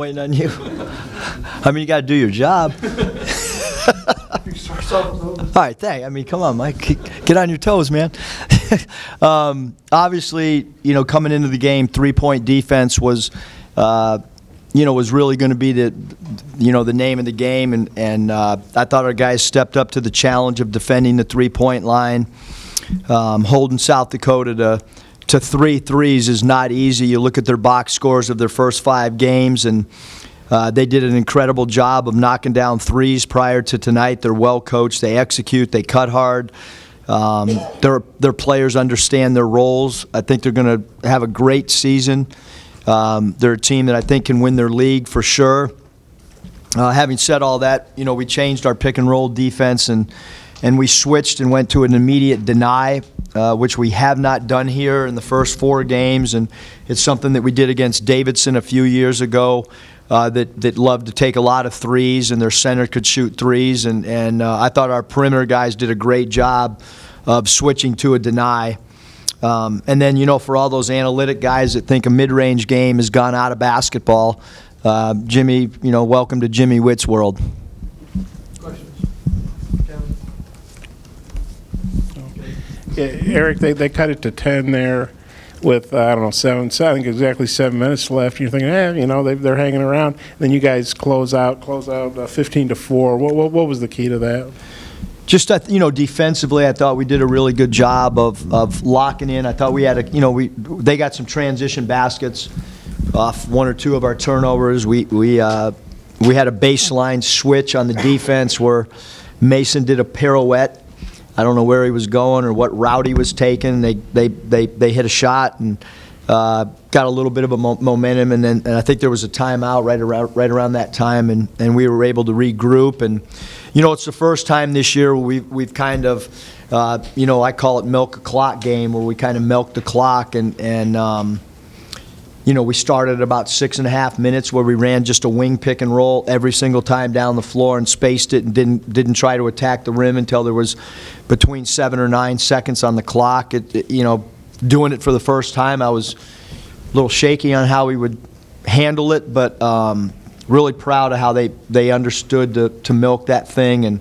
Waiting on you. I mean, you got to do your job. All right, thanks. I mean, come on, Mike. Get on your toes, man. Obviously, coming into the game, 3-point defense was, was really going to be the name of the game, and I thought our guys stepped up to the challenge of defending the 3-point line, holding South Dakota to 3 threes is not easy. You look at their box scores of their first 5 games, and they did an incredible job of knocking down threes prior to tonight. They're well coached. They execute. They cut hard. Their players understand their roles. I think they're going to have a great season. They're a team that I think can win their league for sure. Having said all that, we changed our pick and roll defense and we switched and went to an immediate deny, which we have not done here in the first 4 games, and it's something that we did against Davidson a few years ago. That loved to take a lot of threes, and their center could shoot threes, and I thought our perimeter guys did a great job of switching to a deny. And then, for all those analytic guys that think a mid-range game has gone out of basketball, Jimmy, welcome to Jimmy Witt's world. Yeah, Eric, they cut it to 10 there with, I think exactly 7 minutes left. You're thinking, they're hanging around. Then you guys close out 15-4. What was the key to that? Just, defensively, I thought we did a really good job of locking in. I thought we had they got some transition baskets off 1 or 2 of our turnovers. We had a baseline switch on the defense where Mason did a pirouette. I don't know where he was going or what route he was taking. They hit a shot and got a little bit of a momentum, and I think there was a timeout right around that time, and we were able to regroup. And it's the first time this year we've kind of I call it milk a clock game, where we kind of milked the clock and we started at about 6.5 minutes where we ran just a wing pick and roll every single time down the floor and spaced it and didn't try to attack the rim until there was between 7 or 9 seconds on the clock. Doing it for the first time, I was a little shaky on how we would handle it, but really proud of how they understood to milk that thing. And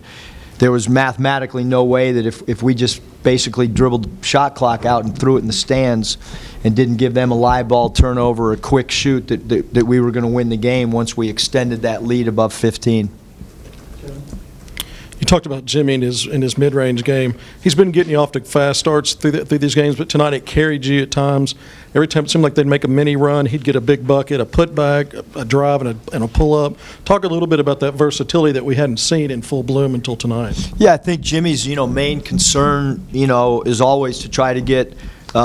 there was mathematically no way that if we just basically dribbled the shot clock out and threw it in the stands and didn't give them a live ball turnover or a quick shoot that we were going to win the game once we extended that lead above 15. You talked about Jimmy in his mid-range game. He's been getting you off to fast starts through these games, but tonight it carried you at times. Every time it seemed like they'd make a mini run, he'd get a big bucket, a putback, a drive, and a pull-up. Talk a little bit about that versatility that we hadn't seen in full bloom until tonight. Yeah, I think Jimmy's main concern is always to try to get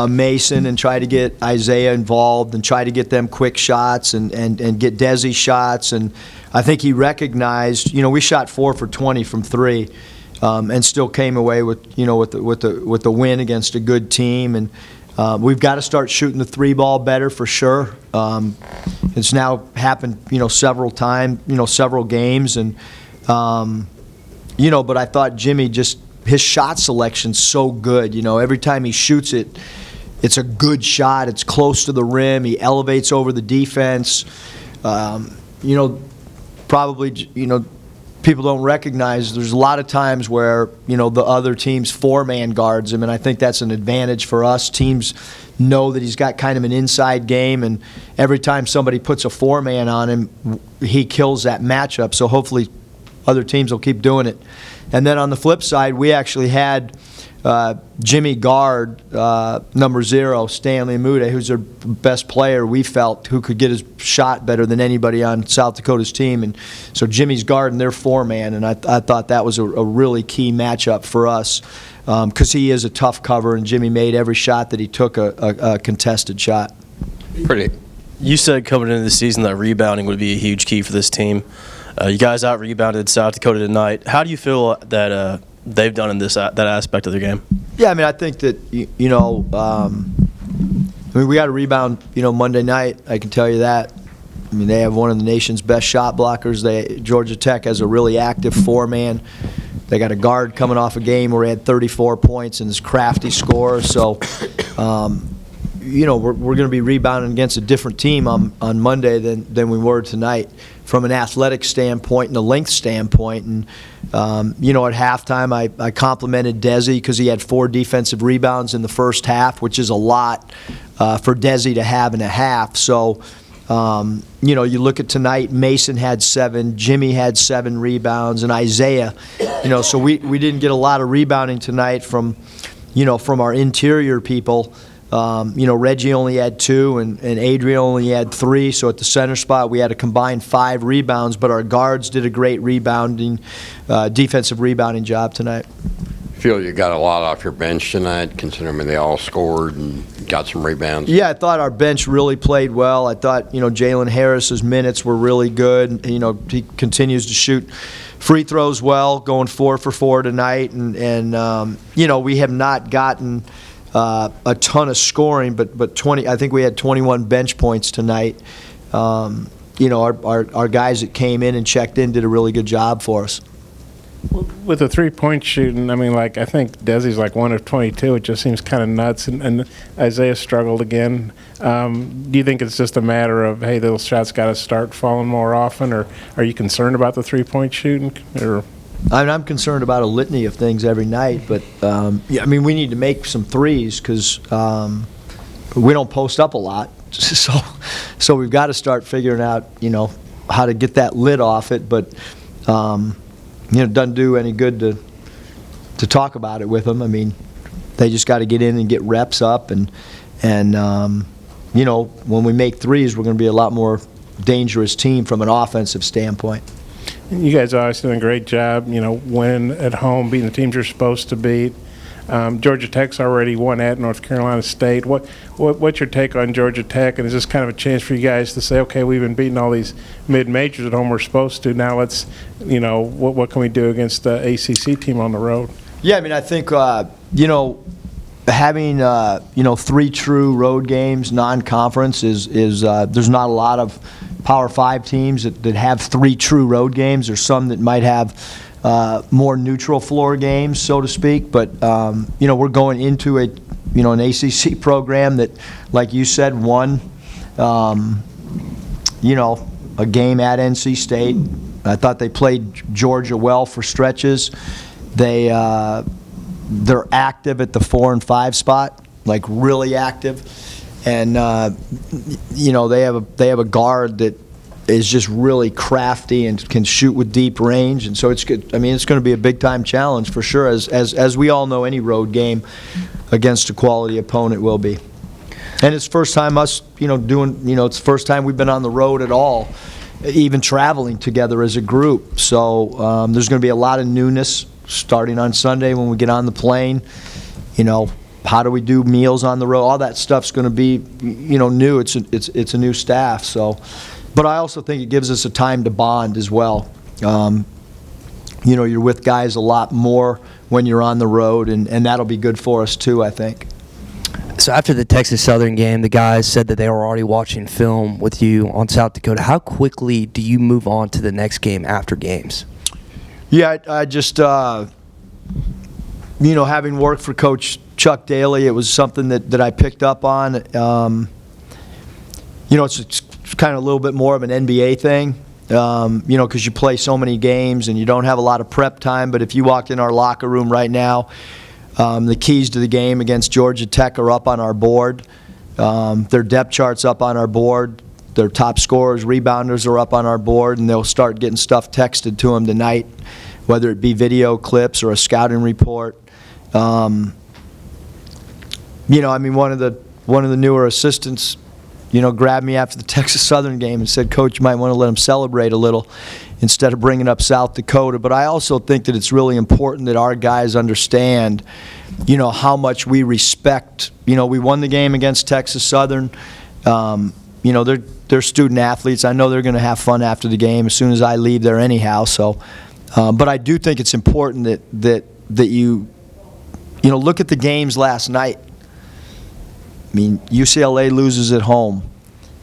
Mason and try to get Isaiah involved and try to get them quick shots and get Desi shots. And I think he recognized, we shot 4 for 20 from 3 and still came away with the win against a good team. And we've got to start shooting the 3 ball better for sure. It's now happened, several times, several games. And, but I thought Jimmy his shot selection's so good. Every time he shoots it, it's a good shot. It's close to the rim. He elevates over the defense. Probably, people don't recognize there's a lot of times where, the other team's 4-man guards him, and I think that's an advantage for us. Teams know that he's got kind of an inside game, and every time somebody puts a 4-man on him, he kills that matchup. So hopefully other teams will keep doing it. And then on the flip side, we actually had Jimmy guard number 0, Stanley Amude, who's their best player, we felt, who could get his shot better than anybody on South Dakota's team. And so Jimmy's guarding their 4-man, and I thought that was a really key matchup for us because he is a tough cover, and Jimmy made every shot that he took a contested shot. You said coming into the season that rebounding would be a huge key for this team. You guys out-rebounded South Dakota tonight. How do you feel that they've done in that aspect of their game? Yeah, I think that, we got a rebound, Monday night, I can tell you that. They have one of the nation's best shot blockers. Georgia Tech has a really active 4-man. They got a guard coming off a game where he had 34 points and his crafty score. So, we're going to be rebounding against a different team on Monday than we were tonight from an athletic standpoint and a length standpoint. And, at halftime, I complimented Desi because he had 4 defensive rebounds in the first half, which is a lot for Desi to have in a half. So, you look at tonight, Mason had 7, Jimmy had 7 rebounds, and Isaiah, so we didn't get a lot of rebounding tonight from our interior people. Reggie only had 2, and Adrian only had 3, so at the center spot we had a combined 5 rebounds, but our guards did a great defensive rebounding job tonight. Feel you got a lot off your bench tonight, considering they all scored and got some rebounds? Yeah, I thought our bench really played well. I thought, Jalen Harris's minutes were really good. He continues to shoot free throws well, going 4 for 4 tonight, and we have not gotten a ton of scoring, but 20. I think we had 21 bench points tonight. Our guys that came in and checked in did a really good job for us. With the three-point shooting, I think Desi's like 1 of 22. It just seems kind of nuts, and Isaiah struggled again. Do you think it's just a matter of, hey, those shots got to start falling more often, or are you concerned about the three-point shooting? Or I'm concerned about a litany of things every night, but we need to make some threes because we don't post up a lot, so we've got to start figuring out how to get that lid off it, but. It doesn't do any good to talk about it with them. They just got to get in and get reps up, and when we make threes, we're going to be a lot more dangerous team from an offensive standpoint. You guys are always doing a great job, winning at home, beating the teams you're supposed to beat. Georgia Tech's already won at North Carolina State. What's your take on Georgia Tech? And is this kind of a chance for you guys to say, okay, we've been beating all these mid-majors at home we're supposed to. Now let's, what can we do against the ACC team on the road? Yeah, I think, having, 3 true road games, non-conference, is there's not a lot of Power 5 teams that have 3 true road games. There's some that might have more neutral floor games, so to speak. But, we're going into an ACC program that, like you said, won, a game at NC State. I thought they played Georgia well for stretches. They're active at the 4 and 5 spot, like really active. And, they have a guard that is just really crafty and can shoot with deep range, and so it's good. It's going to be a big time challenge for sure, as we all know, any road game against a quality opponent will be. And it's first time us, it's the first time we've been on the road at all, even traveling together as a group. So there's going to be a lot of newness starting on Sunday when we get on the plane. How do we do meals on the road? All that stuff's going to be, new. It's a new staff, so. But I also think it gives us a time to bond as well. You're with guys a lot more when you're on the road, and that'll be good for us too, I think. So after the Texas Southern game, the guys said that they were already watching film with you on South Dakota. How quickly do you move on to the next game after games? Yeah, I just, having worked for Coach Chuck Daly, it was something that I picked up on. It's kind of a little bit more of an NBA thing, because you play so many games and you don't have a lot of prep time. But if you walked in our locker room right now, the keys to the game against Georgia Tech are up on our board. Their depth chart's up on our board. Their top scorers, rebounders are up on our board, and they'll start getting stuff texted to them tonight, whether it be video clips or a scouting report. One of the newer assistants, grabbed me after the Texas Southern game and said, Coach, you might want to let them celebrate a little instead of bringing up South Dakota. But I also think that it's really important that our guys understand, how much we respect. We won the game against Texas Southern. They're student athletes. I know they're going to have fun after the game as soon as I leave there anyhow. So, but I do think it's important that you look at the games last night. UCLA loses at home.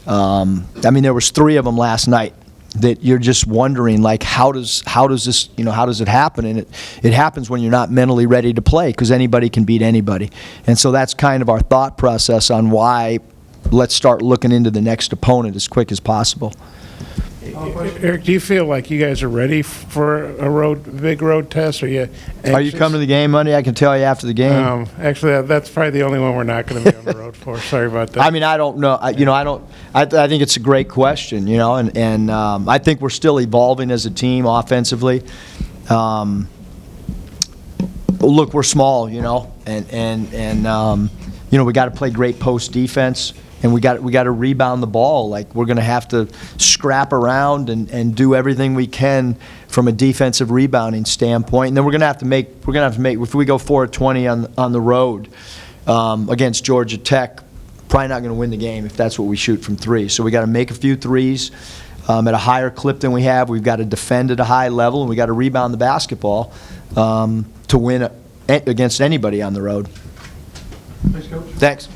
There was 3 of them last night. that you're just wondering, like, how does this, how does it happen? And it happens when you're not mentally ready to play, because anybody can beat anybody. And so that's kind of our thought process on why let's start looking into the next opponent as quick as possible. Eric, do you feel like you guys are ready for a big road test? Are you coming to the game Monday? I can tell you after the game. Actually, that's probably the only one we're not going to be on the road for. Sorry about that. I mean, I don't know. I think it's a great question, and I think we're still evolving as a team offensively. Look, we're small, and we got to play great post defense. And we got to rebound the ball. Like, we're going to have to scrap around and do everything we can from a defensive rebounding standpoint. And then we're going to have to make if we go 4-20 on the road against Georgia Tech, probably not going to win the game if that's what we shoot from three. So we got to make a few threes at a higher clip than we have. We've got to defend at a high level, and we got to rebound the basketball to win against anybody on the road. Thanks, Coach. Thanks.